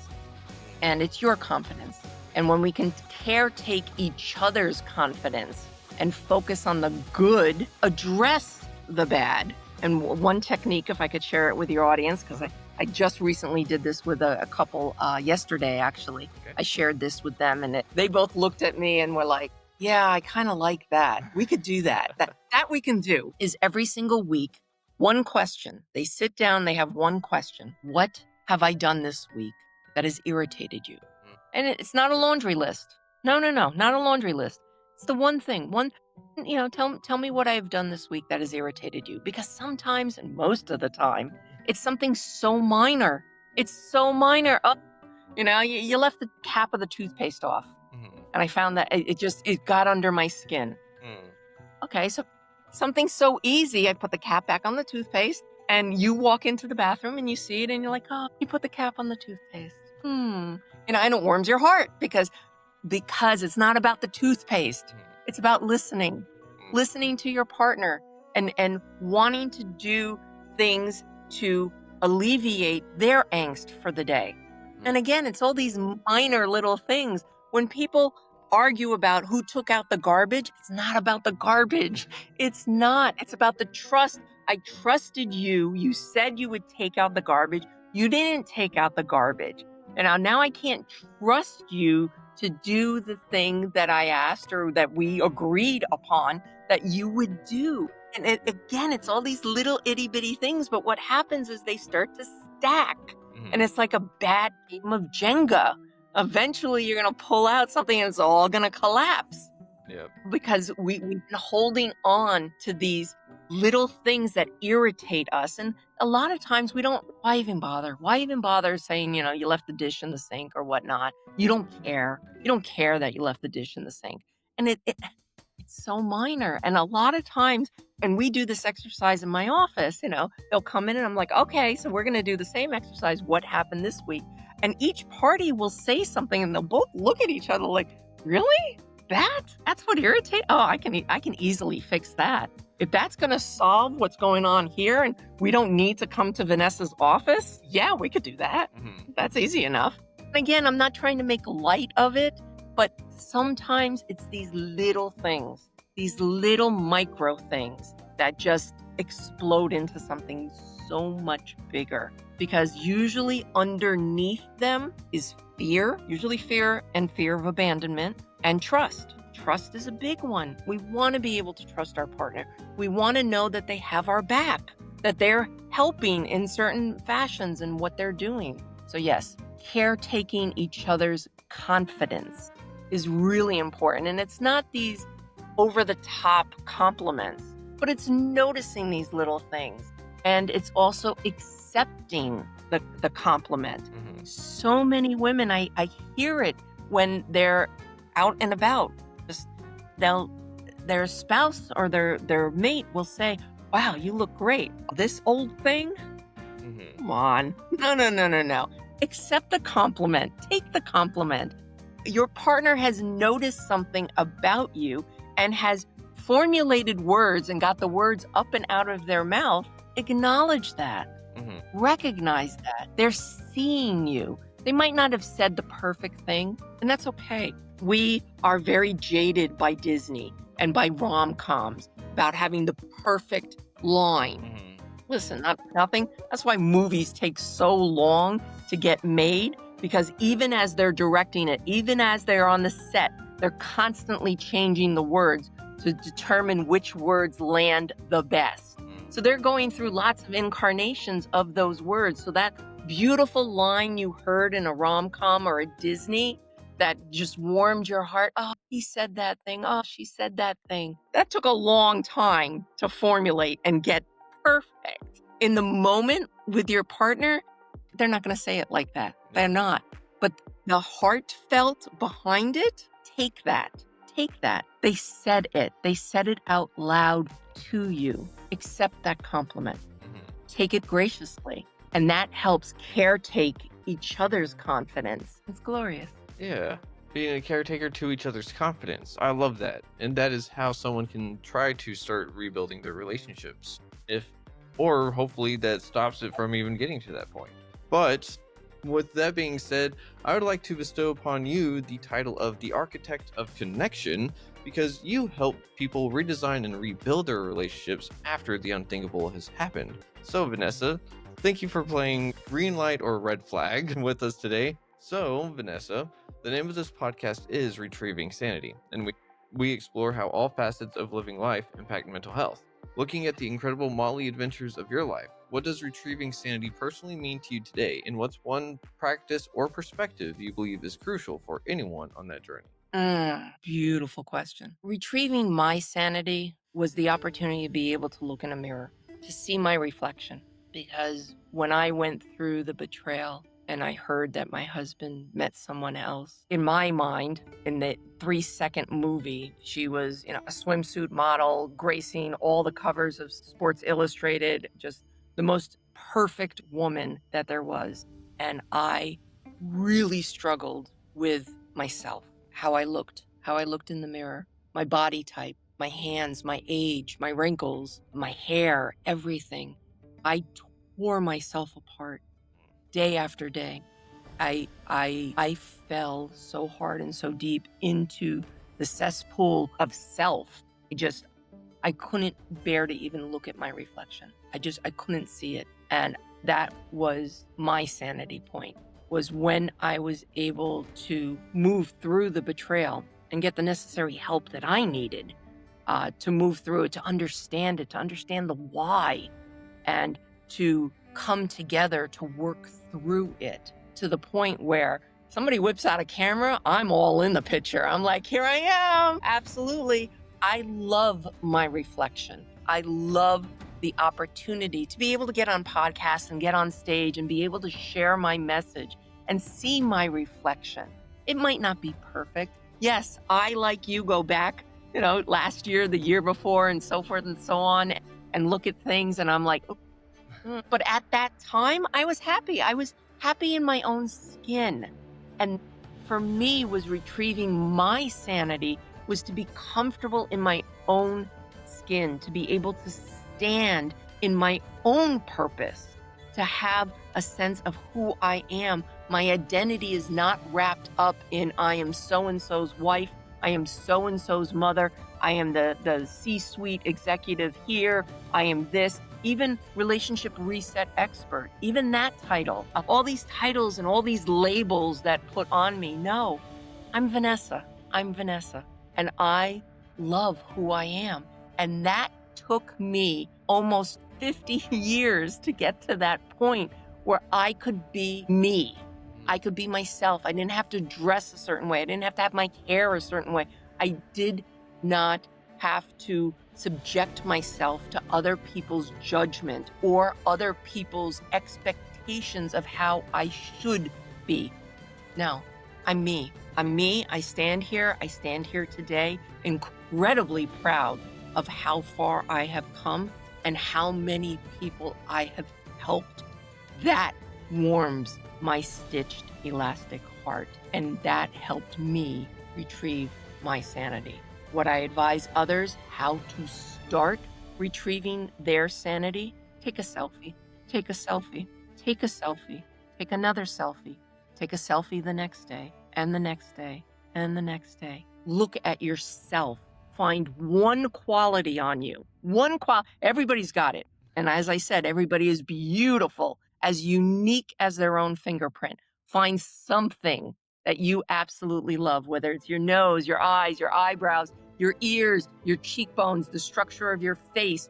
and it's your confidence. And when we can caretake each other's confidence and focus on the good, address the bad. And one technique, if I could share it with your audience, because I just recently did this with a couple yesterday, actually. Okay. I shared this with them, and they both looked at me and were like, yeah, I kind of like that. We could do that. That we can do is every single week, one question. They sit down, they have one question. What have I done this week that has irritated you? And it's not a laundry list. No, not a laundry list. It's the one thing. Tell me what I've done this week that has irritated you. Because sometimes, and most of the time, it's something so minor. It's so minor. Oh, you left the cap of the toothpaste off. And I found that it got under my skin. Okay, so something so easy. I put the cap back on the toothpaste, and you walk into the bathroom and you see it and you're like, oh, you put the cap on the toothpaste. And it warms your heart because it's not about the toothpaste. It's about listening to your partner and wanting to do things to alleviate their angst for the day. And again, it's all these minor little things. When people argue about who took out the garbage, it's not about the garbage. It's not. It's about the trust. I trusted you. You said you would take out the garbage. You didn't take out the garbage. And now I can't trust you to do the thing that I asked or that we agreed upon that you would do. And again, it's all these little itty bitty things. But what happens is they start to stack. And it's like a bad game of Jenga. Eventually, you're going to pull out something and it's all going to collapse. Yep. Because we've been holding on to these little things that irritate us. And a lot of times we don't, why even bother? Why even bother saying, you left the dish in the sink or whatnot? You don't care. You don't care that you left the dish in the sink. And it's so minor. And a lot of times, and we do this exercise in my office, they'll come in and I'm like, okay, so we're going to do the same exercise. What happened this week? And each party will say something and they'll both look at each other like, really? That's what irritates? Oh, I can easily fix that. If that's going to solve what's going on here and we don't need to come to Vanessa's office, yeah, we could do that. That's easy enough. And again, I'm not trying to make light of it, but sometimes it's these little things, these little micro things that just explode into something so much bigger. Because usually underneath them is fear, usually fear and fear of abandonment, and trust. Trust is a big one. We want to be able to trust our partner. We want to know that they have our back, that they're helping in certain fashions in what they're doing. So yes, caretaking each other's confidence is really important. And it's not these over-the-top compliments, but it's noticing these little things. And it's also accepting the compliment. So many women, I hear it when they're out and about. Their spouse or their mate will say, wow, you look great. This old thing? Come on. No. Accept the compliment. Take the compliment. Your partner has noticed something about you and has formulated words and got the words up and out of their mouth. Acknowledge that. Recognize that. They're seeing you. They might not have said the perfect thing, and that's okay. We are very jaded by Disney and by rom-coms about having the perfect line. Listen, nothing. That's why movies take so long to get made, because even as they're directing it, even as they're on the set, they're constantly changing the words to determine which words land the best. So they're going through lots of incarnations of those words. So that beautiful line you heard in a rom-com or a Disney that just warmed your heart. Oh, he said that thing. Oh, she said that thing. That took a long time to formulate and get perfect. In the moment with your partner, they're not going to say it like that. They're not. But the heartfelt behind it, take that. Take that. They said it. They said it out loud to you. Accept that compliment. Take it graciously. And that helps caretake each other's confidence. It's glorious. Yeah. Being a caretaker to each other's confidence. I love that. And that is how someone can try to start rebuilding their relationships. Or hopefully that stops it from even getting to that point. But with that being said, I would like to bestow upon you the title of the Architect of Connection, because you help people redesign and rebuild their relationships after the unthinkable has happened. So Vanessa, thank you for playing green light or red flag with us today. So Vanessa, the name of this podcast is Retrieving Sanity, and we explore how all facets of living life impact mental health. Looking at the incredible motley adventures of your life, what does retrieving sanity personally mean to you today, and what's one practice or perspective you believe is crucial for anyone on that journey? Beautiful question. Retrieving my sanity was the opportunity to be able to look in a mirror, to see my reflection. Because when I went through the betrayal and I heard that my husband met someone else, in my mind, in the 3-second movie, she was, a swimsuit model, gracing all the covers of Sports Illustrated, just the most perfect woman that there was. And I really struggled with myself, how I looked in the mirror, my body type, my hands, my age, my wrinkles, my hair, everything. I tore myself apart day after day. I fell so hard and so deep into the cesspool of self. I couldn't bear to even look at my reflection. I couldn't see it. And that was my sanity point, was when I was able to move through the betrayal and get the necessary help that I needed to move through it, to understand the why, and to come together to work through it to the point where somebody whips out a camera, I'm all in the picture. I'm like, here I am. Absolutely. I love my reflection. I love the opportunity to be able to get on podcasts and get on stage and be able to share my message and see my reflection. It might not be perfect. Yes, I, like you, go back, last year, the year before, and so forth and so on, and look at things and I'm like, but at that time, I was happy. I was happy in my own skin. And for me, was retrieving my sanity was to be comfortable in my own skin, to be able to stand in my own purpose, to have a sense of who I am. My identity is not wrapped up in I am so-and-so's wife, I am so-and-so's mother, I am the C-suite executive here, I am this. Even relationship reset expert, even that title, all these titles and all these labels that put on me. No, I'm Vanessa. And I love who I am. And that took me almost 50 years to get to that point where I could be me. I could be myself. I didn't have to dress a certain way. I didn't have to have my hair a certain way. I did not have to subject myself to other people's judgment or other people's expectations of how I should be. No, I'm me. I stand here today, incredibly proud of how far I have come and how many people I have helped. That warms my stitched elastic heart, and that helped me retrieve my sanity. What I advise others how to start retrieving their sanity: take a selfie, take a selfie, take a selfie, take another selfie, take a selfie the next day, and the next day, and the next day. Look at yourself. Find one quality on you. Everybody's got it. And as I said, everybody is beautiful, as unique as their own fingerprint. Find something that you absolutely love, whether it's your nose, your eyes, your eyebrows, your ears, your cheekbones, the structure of your face,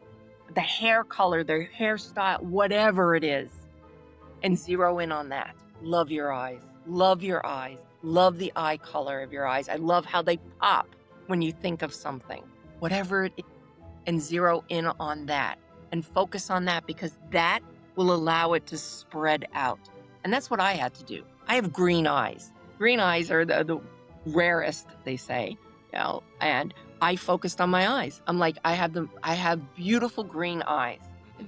the hair color, the hairstyle, whatever it is, and zero in on that. Love your eyes. Love your eyes. Love the eye color of your eyes. I love how they pop when you think of something, whatever it is, and zero in on that and focus on that, because that will allow it to spread out. And that's what I had to do. I have green eyes. Green eyes are the rarest, they say, and I focused on my eyes. I'm like, I have beautiful green eyes,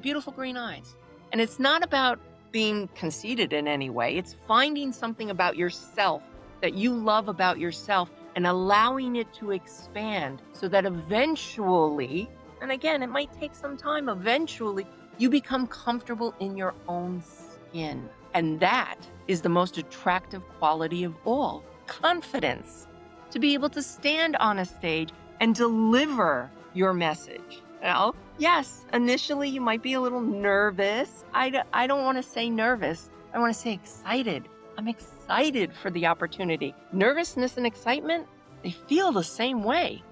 beautiful green eyes. And it's not about being conceited in any way. It's finding something about yourself that you love about yourself and allowing it to expand so that eventually, and again, it might take some time, eventually you become comfortable in your own skin. And that is the most attractive quality of all: confidence. To be able to stand on a stage and deliver your message. Yes, initially you might be a little nervous. I don't want to say nervous. I want to say excited. I'm excited for the opportunity. Nervousness and excitement, they feel the same way.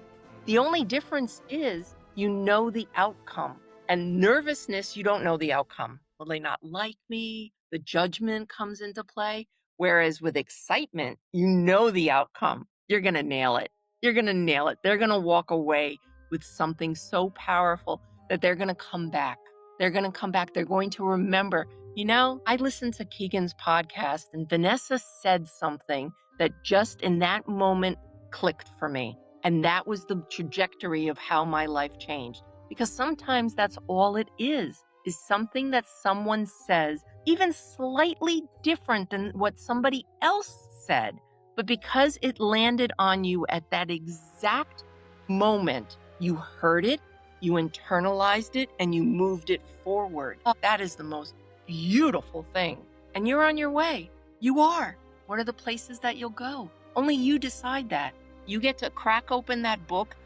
The only difference is you know the outcome. And nervousness, you don't know the outcome. Will they not like me? The judgment comes into play. Whereas with excitement, you know the outcome. you're going to nail it. You're going to nail it. They're going to walk away with something so powerful that they're going to come back. They're going to come back. They're going to remember, I listened to Keegan's podcast and Vanessa said something that just in that moment clicked for me. And that was the trajectory of how my life changed. Because sometimes that's all it is something that someone says, even slightly different than what somebody else said. But because it landed on you at that exact moment, you heard it, you internalized it, and you moved it forward. That is the most beautiful thing. And you're on your way. You are. What are the places that you'll go? Only you decide that. You get to crack open that book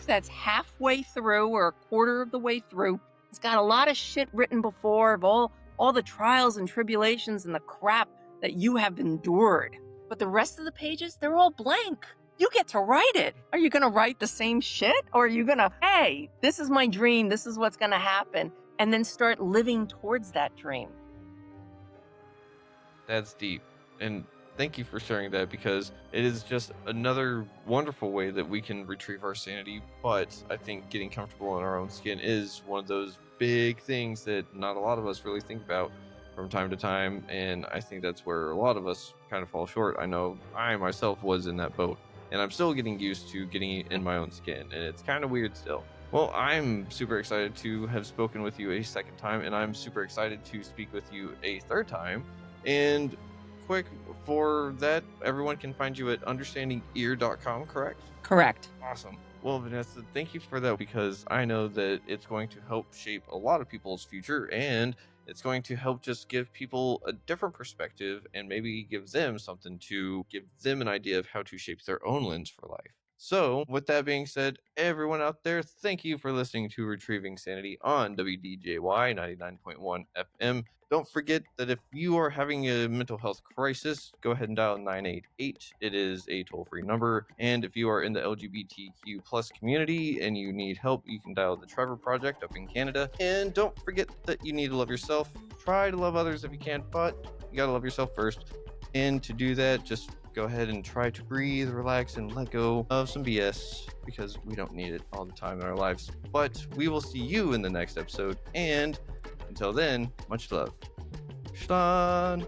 that's halfway through or a quarter of the way through. It's got a lot of shit written before of all the trials and tribulations and the crap that you have endured. But the rest of the pages, they're all blank. You get to write it. Are you going to write the same shit? Or are you going to, hey, this is my dream. This is what's going to happen. And then start living towards that dream. That's deep. And thank you for sharing that, because it is just another wonderful way that we can retrieve our sanity. But I think getting comfortable in our own skin is one of those big things that not a lot of us really think about from time to time. And I think that's where a lot of us kind of fall short. I know I myself was in that boat, and I'm still getting used to getting in my own skin. And it's kind of weird still. Well, I'm super excited to have spoken with you a second time, and I'm super excited to speak with you a third time. And quick, for that, everyone can find you at understandingear.com, correct? Correct. Awesome. Well, Vanessa, thank you for that, because I know that it's going to help shape a lot of people's future, and it's going to help just give people a different perspective and maybe give them something to give them an idea of how to shape their own lens for life. So, with that being said, everyone out there, thank you for listening to Retrieving Sanity on WDJY 99.1 FM. Don't forget that if you are having a mental health crisis, go ahead and dial 988. It is a toll-free number. And if you are in the LGBTQ plus community and you need help, you can dial the Trevor Project up in Canada. And don't forget that you need to love yourself. Try to love others if you can, but you gotta love yourself first. And to do that, just go ahead and try to breathe, relax, and let go of some BS, because we don't need it all the time in our lives. But we will see you in the next episode, and until then, much love. Shalom.